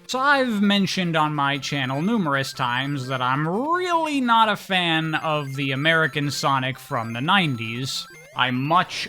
So I've mentioned on my channel numerous times that I'm really not a fan of the American Sonic from the 90s. I much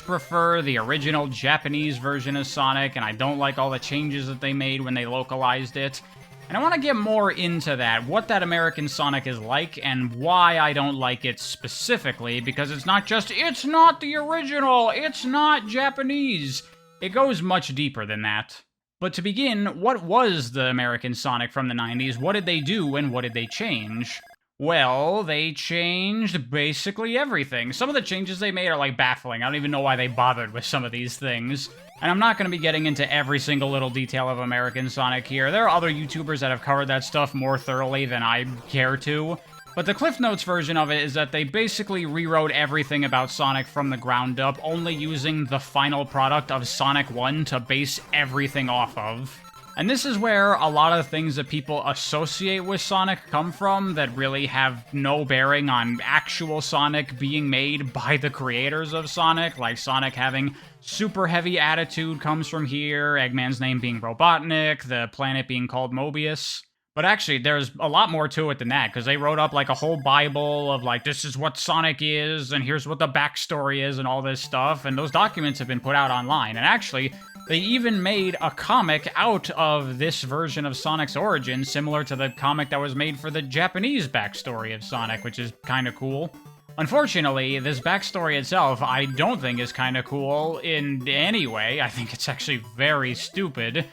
prefer the original Japanese version of Sonic, and I don't like all the changes that they made when they localized it. And I want to get more into that, what that American Sonic is like, and why I don't like it specifically, because it's not just, it's not the original, it's not Japanese. It goes much deeper than that. But to begin, what was the American Sonic from the 90s? What did they do, and what did they change? Well, they changed basically everything. Some of the changes they made are, like, baffling. I don't even know why they bothered with some of these things. And I'm not going to be getting into every single little detail of American Sonic here. There are other YouTubers that have covered that stuff more thoroughly than I care to. But the Cliff Notes version of it is that they basically rewrote everything about Sonic from the ground up, only using the final product of Sonic 1 to base everything off of. And this is where a lot of things that people associate with Sonic come from that really have no bearing on actual Sonic being made by the creators of Sonic, like Sonic having super heavy attitude comes from here, Eggman's name being Robotnik, the planet being called Mobius. But actually, there's a lot more to it than that, because they wrote up, like, a whole Bible of, like, this is what Sonic is, and here's what the backstory is, and all this stuff, and those documents have been put out online. And actually, they even made a comic out of this version of Sonic's origin, similar to the comic that was made for the Japanese backstory of Sonic, which is kinda cool. Unfortunately, this backstory itself, I don't think is kinda cool in any way. I think it's actually very stupid.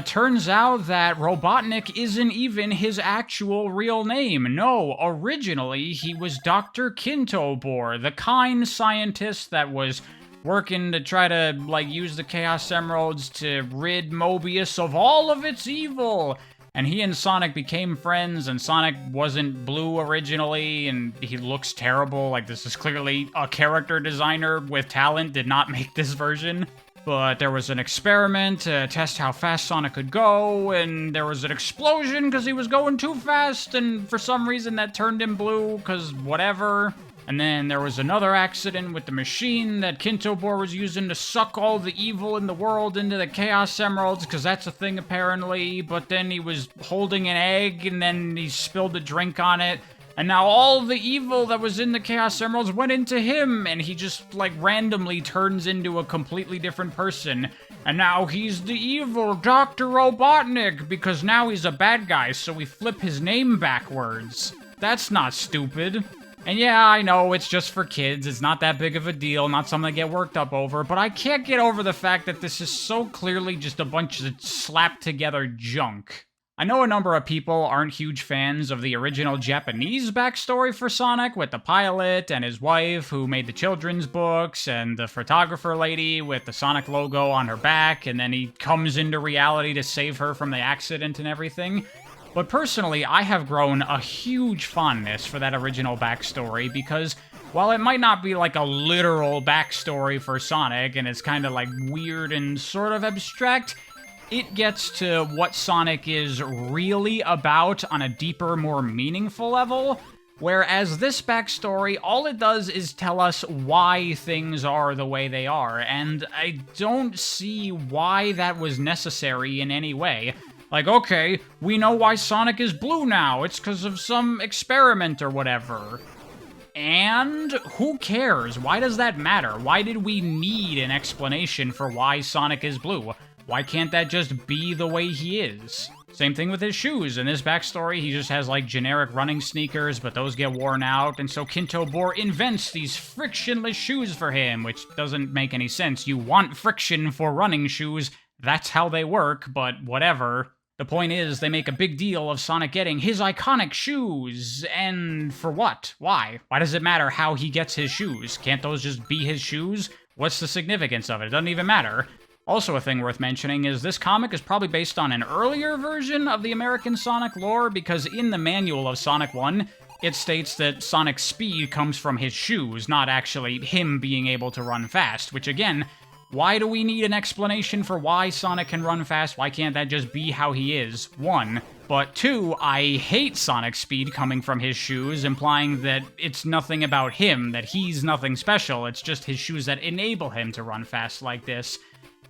Turns out that Robotnik isn't even his actual real name. No, originally he was Dr. Kintobor, the kind scientist that was working to try to, like, use the Chaos Emeralds to rid Mobius of all of its evil. And he and Sonic became friends, and Sonic wasn't blue originally, and he looks terrible. Like, this is clearly a character designer with talent did not make this version. But there was an experiment to test how fast Sonic could go, and there was an explosion because he was going too fast, and for some reason that turned him blue, because whatever. And then there was another accident with the machine that Kintobor was using to suck all the evil in the world into the Chaos Emeralds, because that's a thing apparently, but then he was holding an egg, and then he spilled a drink on it. And now all the evil that was in the Chaos Emeralds went into him, and he just, like, randomly turns into a completely different person. And now he's the evil Dr. Robotnik, because now he's a bad guy, so we flip his name backwards. That's not stupid. And yeah, I know, it's just for kids, it's not that big of a deal, not something to get worked up over, but I can't get over the fact that this is so clearly just a bunch of slapped together junk. I know a number of people aren't huge fans of the original Japanese backstory for Sonic, with the pilot and his wife who made the children's books, and the photographer lady with the Sonic logo on her back, and then he comes into reality to save her from the accident and everything. But personally, I have grown a huge fondness for that original backstory, because while it might not be like a literal backstory for Sonic, and it's kind of like weird and sort of abstract, it gets to what Sonic is really about on a deeper, more meaningful level. Whereas this backstory, all it does is tell us why things are the way they are, and I don't see why that was necessary in any way. Like, okay, we know why Sonic is blue now, it's because of some experiment or whatever. And who cares? Why does that matter? Why did we need an explanation for why Sonic is blue? Why can't that just be the way he is? Same thing with his shoes. In this backstory, he just has, like, generic running sneakers, but those get worn out, and so Kintobor invents these frictionless shoes for him, which doesn't make any sense. You want friction for running shoes, that's how they work, but whatever. The point is, they make a big deal of Sonic getting his iconic shoes, and for what? Why? Why does it matter how he gets his shoes? Can't those just be his shoes? What's the significance of it? It doesn't even matter. Also, a thing worth mentioning is this comic is probably based on an earlier version of the American Sonic lore, because in the manual of Sonic 1, it states that Sonic's speed comes from his shoes, not actually him being able to run fast, which again, why do we need an explanation for why Sonic can run fast? Why can't that just be how he is? 1. But 2, I hate Sonic's speed coming from his shoes, implying that it's nothing about him, that he's nothing special, it's just his shoes that enable him to run fast like this.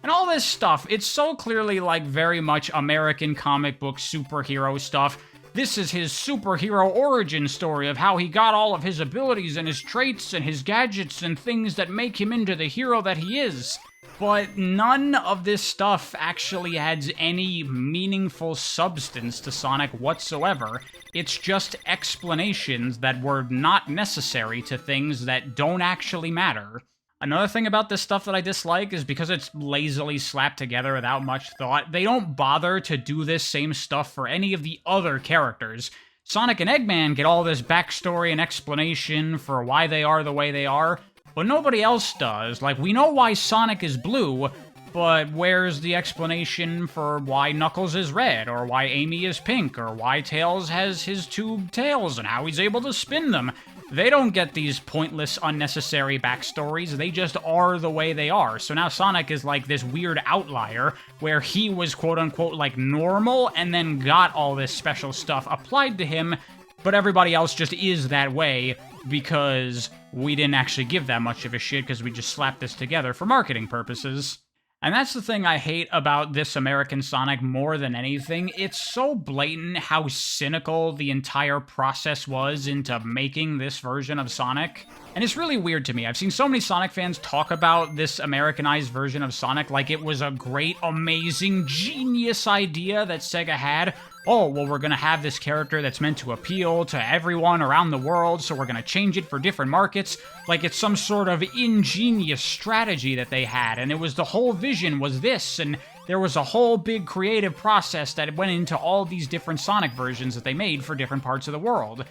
And all this stuff, it's so clearly like very much American comic book superhero stuff. This is his superhero origin story of how he got all of his abilities and his traits and his gadgets and things that make him into the hero that he is. But none of this stuff actually adds any meaningful substance to Sonic whatsoever. It's just explanations that were not necessary to things that don't actually matter. Another thing about this stuff that I dislike is because it's lazily slapped together without much thought, they don't bother to do this same stuff for any of the other characters. Sonic and Eggman get all this backstory and explanation for why they are the way they are, but nobody else does. Like, we know why Sonic is blue, but where's the explanation for why Knuckles is red, or why Amy is pink, or why Tails has his two tails and how he's able to spin them? They don't get these pointless, unnecessary backstories. They just are the way they are. So now Sonic is like this weird outlier where he was quote-unquote like normal and then got all this special stuff applied to him, but everybody else just is that way because we didn't actually give that much of a shit because we just slapped this together for marketing purposes. And that's the thing I hate about this American Sonic more than anything. It's so blatant how cynical the entire process was into making this version of Sonic. And it's really weird to me. I've seen so many Sonic fans talk about this Americanized version of Sonic like it was a great, amazing, genius idea that Sega had. Oh, well, we're gonna have this character that's meant to appeal to everyone around the world, so we're gonna change it for different markets. Like it's some sort of ingenious strategy that they had, and it was the whole vision was this, and there was a whole big creative process that went into all these different Sonic versions that they made for different parts of the world.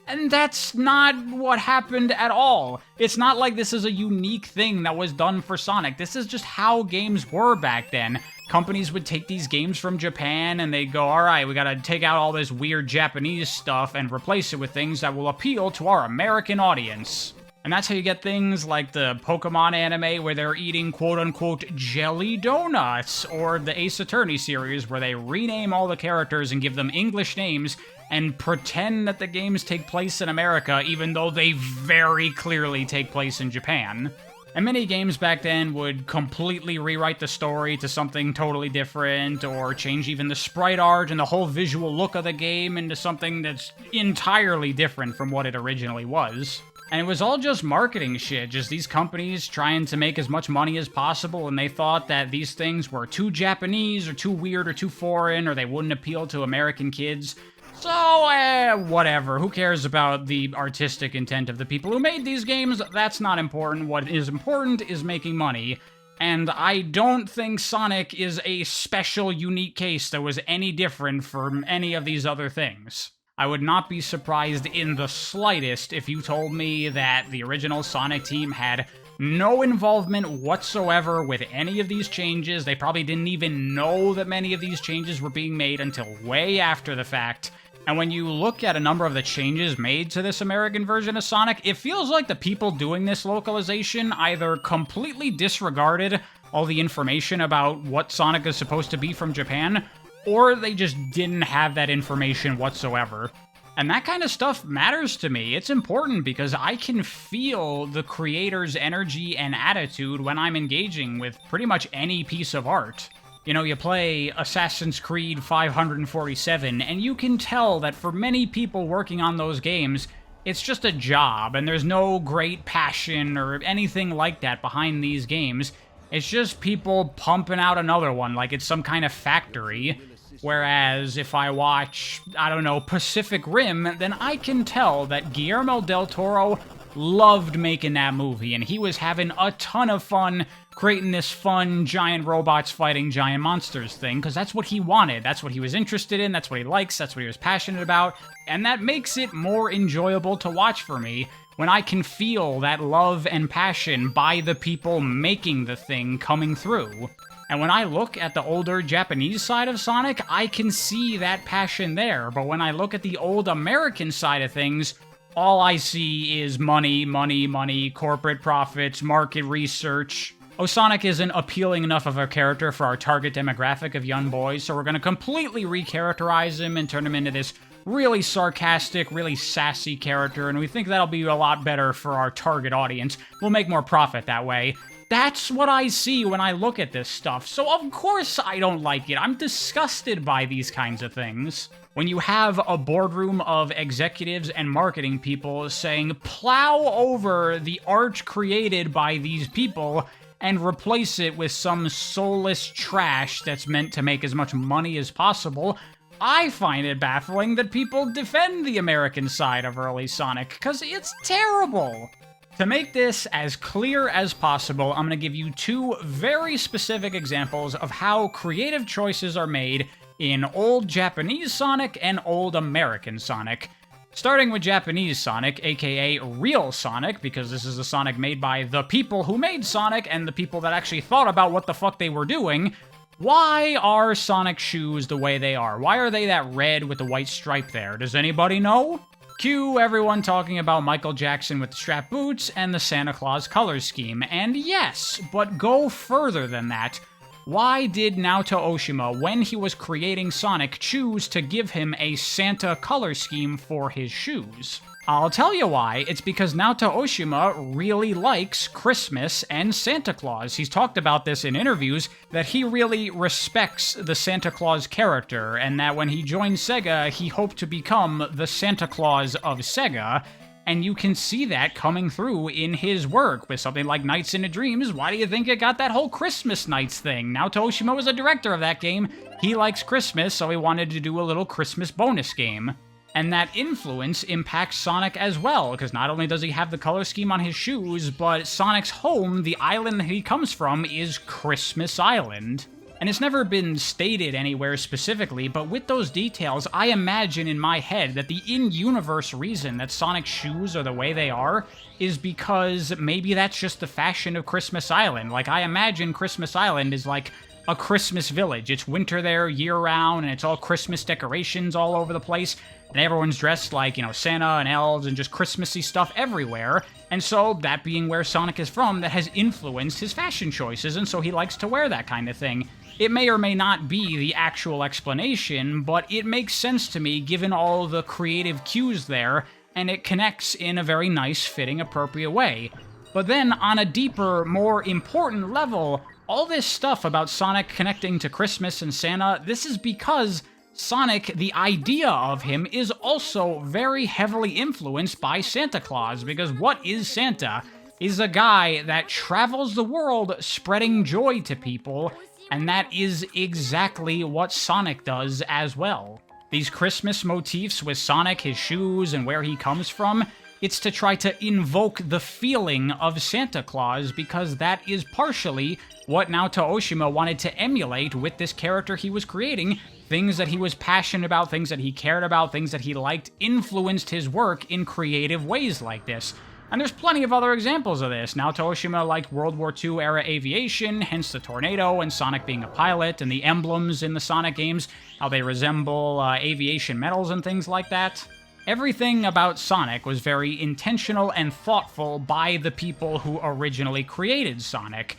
And that's not what happened at all. It's not like this is a unique thing that was done for Sonic. This is just how games were back then. Companies would take these games from Japan and they'd go, alright, we gotta take out all this weird Japanese stuff and replace it with things that will appeal to our American audience. And that's how you get things like the Pokemon anime where they're eating quote-unquote jelly donuts, or the Ace Attorney series where they rename all the characters and give them English names and pretend that the games take place in America even though they very clearly take place in Japan. And many games back then would completely rewrite the story to something totally different, or change even the sprite art and the whole visual look of the game into something that's entirely different from what it originally was. And it was all just marketing shit, just these companies trying to make as much money as possible, and they thought that these things were too Japanese, or too weird, or too foreign, or they wouldn't appeal to American kids. So, whatever. Who cares about the artistic intent of the people who made these games? That's not important. What is important is making money. And I don't think Sonic is a special, unique case that was any different from any of these other things. I would not be surprised in the slightest if you told me that the original Sonic team had no involvement whatsoever with any of these changes. They probably didn't even know that many of these changes were being made until way after the fact. And when you look at a number of the changes made to this American version of Sonic, it feels like the people doing this localization either completely disregarded all the information about what Sonic is supposed to be from Japan, or they just didn't have that information whatsoever. And that kind of stuff matters to me. It's important because I can feel the creator's energy and attitude when I'm engaging with pretty much any piece of art. You know, you play Assassin's Creed 547, and you can tell that for many people working on those games, it's just a job, and there's no great passion or anything like that behind these games. It's just people pumping out another one like it's some kind of factory. Whereas if I watch, I don't know, Pacific Rim, then I can tell that Guillermo del Toro loved making that movie, and he was having a ton of fun creating this fun giant robots fighting giant monsters thing, because that's what he wanted, that's what he was interested in, that's what he likes, that's what he was passionate about, and that makes it more enjoyable to watch for me when I can feel that love and passion by the people making the thing coming through. And when I look at the older Japanese side of Sonic, I can see that passion there, but when I look at the old American side of things, all I see is money, money, money, corporate profits, market research. Oh, Sonic isn't appealing enough of a character for our target demographic of young boys, so we're gonna completely recharacterize him and turn him into this really sarcastic, really sassy character, and we think that'll be a lot better for our target audience. We'll make more profit that way. That's what I see when I look at this stuff, so of course I don't like it. I'm disgusted by these kinds of things. When you have a boardroom of executives and marketing people saying, plow over the art created by these people and replace it with some soulless trash that's meant to make as much money as possible, I find it baffling that people defend the American side of early Sonic, because it's terrible. To make this as clear as possible, I'm going to give you two very specific examples of how creative choices are made in old Japanese Sonic and old American Sonic. Starting with Japanese Sonic, aka real Sonic, because this is a Sonic made by the people who made Sonic and the people that actually thought about what the fuck they were doing. Why are Sonic's shoes the way they are? Why are they that red with the white stripe there? Does anybody know? Cue everyone talking about Michael Jackson with the strap boots and the Santa Claus color scheme. And yes, but go further than that. Why did Naoto Oshima, when he was creating Sonic, choose to give him a Santa color scheme for his shoes? I'll tell you why. It's because Naoto Oshima really likes Christmas and Santa Claus. He's talked about this in interviews, that he really respects the Santa Claus character, and that when he joined Sega, he hoped to become the Santa Claus of Sega. And you can see that coming through in his work with something like Nights into Dreams. Why do you think it got that whole Christmas Nights thing? Naoto Oshima was the director of that game. He likes Christmas, so he wanted to do a little Christmas bonus game. And that influence impacts Sonic as well, because not only does he have the color scheme on his shoes, but Sonic's home, the island that he comes from, is Christmas Island. And it's never been stated anywhere specifically, but with those details, I imagine in my head that the in-universe reason that Sonic's shoes are the way they are is because maybe that's just the fashion of Christmas Island. Like, I imagine Christmas Island is like a Christmas village. It's winter there year-round, and it's all Christmas decorations all over the place, and everyone's dressed like, you know, Santa and elves and just Christmassy stuff everywhere. And so, that being where Sonic is from, that has influenced his fashion choices, and so he likes to wear that kind of thing. It may or may not be the actual explanation, but it makes sense to me given all the creative cues there, and it connects in a very nice, fitting, appropriate way. But then, on a deeper, more important level, all this stuff about Sonic connecting to Christmas and Santa, this is because Sonic, the idea of him, is also very heavily influenced by Santa Claus, because what is Santa? Is a guy that travels the world spreading joy to people, and that is exactly what Sonic does as well. These Christmas motifs with Sonic, his shoes, and where he comes from, it's to try to invoke the feeling of Santa Claus, because that is partially what Naoto Oshima wanted to emulate with this character he was creating. Things that he was passionate about, things that he cared about, things that he liked, influenced his work in creative ways like this. And there's plenty of other examples of this. Naoto Oshima liked World War II era aviation, hence the tornado and Sonic being a pilot, and the emblems in the Sonic games, how they resemble aviation medals and things like that. Everything about Sonic was very intentional and thoughtful by the people who originally created Sonic.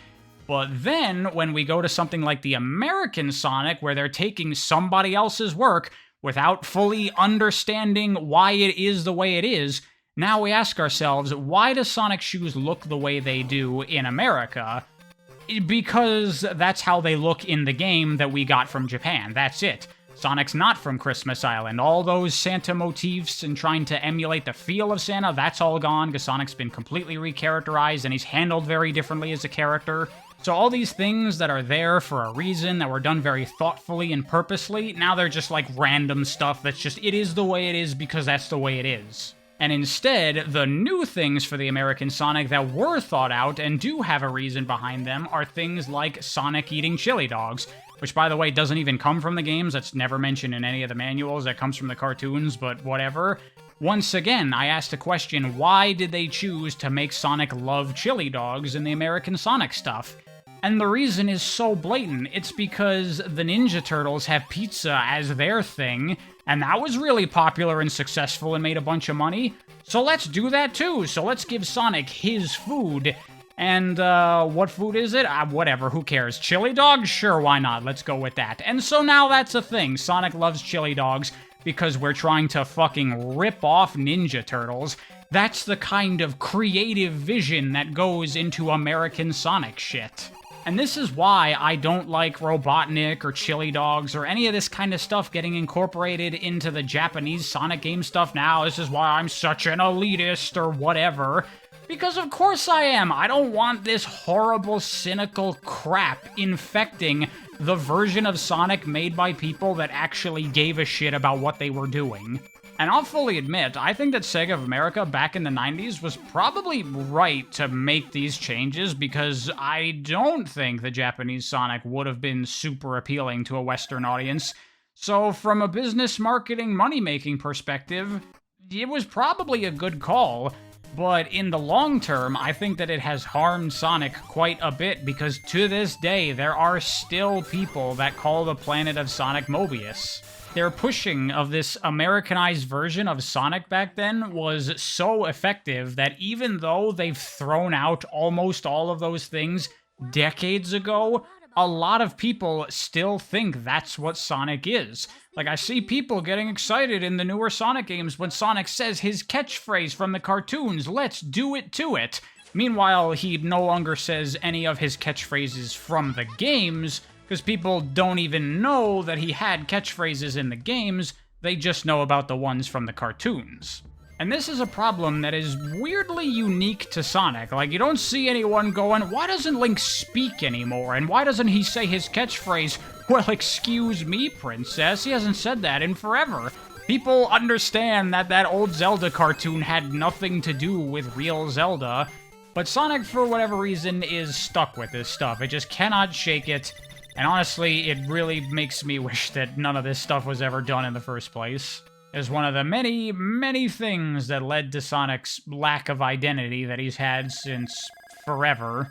But then, when we go to something like the American Sonic, where they're taking somebody else's work without fully understanding why it is the way it is, now we ask ourselves, why do Sonic shoes look the way they do in America? Because that's how they look in the game that we got from Japan, that's it. Sonic's not from Christmas Island. All those Santa motifs and trying to emulate the feel of Santa, that's all gone, because Sonic's been completely recharacterized and he's handled very differently as a character. So all these things that are there for a reason, that were done very thoughtfully and purposely, now they're just like random stuff that's just, it is the way it is because that's the way it is. And instead, the new things for the American Sonic that were thought out and do have a reason behind them are things like Sonic eating chili dogs, which, by the way, doesn't even come from the games. That's never mentioned in any of the manuals. That comes from the cartoons, but whatever. Once again, I asked the question, why did they choose to make Sonic love chili dogs in the American Sonic stuff? And the reason is so blatant. It's because the Ninja Turtles have pizza as their thing, and that was really popular and successful and made a bunch of money. So let's do that too. So let's give Sonic his food. And, what food is it? Whatever, who cares? Chili dogs? Sure, why not? Let's go with that. And so now that's a thing. Sonic loves chili dogs because we're trying to fucking rip off Ninja Turtles. That's the kind of creative vision that goes into American Sonic shit. And this is why I don't like Robotnik or Chili Dogs or any of this kind of stuff getting incorporated into the Japanese Sonic game stuff now. This is why I'm such an elitist or whatever. Because of course I am. I don't want this horrible, cynical crap infecting the version of Sonic made by people that actually gave a shit about what they were doing. And I'll fully admit, I think that Sega of America back in the 90s was probably right to make these changes because I don't think the Japanese Sonic would have been super appealing to a Western audience. So from a business marketing money-making perspective, it was probably a good call. But in the long term, I think that it has harmed Sonic quite a bit because to this day, there are still people that call the planet of Sonic Mobius. Their pushing of this Americanized version of Sonic back then was so effective that even though they've thrown out almost all of those things decades ago, a lot of people still think that's what Sonic is. Like, I see people getting excited in the newer Sonic games when Sonic says his catchphrase from the cartoons, "Let's do it to it." Meanwhile, he no longer says any of his catchphrases from the games, because people don't even know that he had catchphrases in the games, they just know about the ones from the cartoons. And this is a problem that is weirdly unique to Sonic. Like, you don't see anyone going, why doesn't Link speak anymore? And why doesn't he say his catchphrase, well, excuse me, princess? He hasn't said that in forever. People understand that that old Zelda cartoon had nothing to do with real Zelda, but Sonic, for whatever reason, is stuck with this stuff. It just cannot shake it. And honestly, it really makes me wish that none of this stuff was ever done in the first place. It's one of the many, many things that led to Sonic's lack of identity that he's had since forever.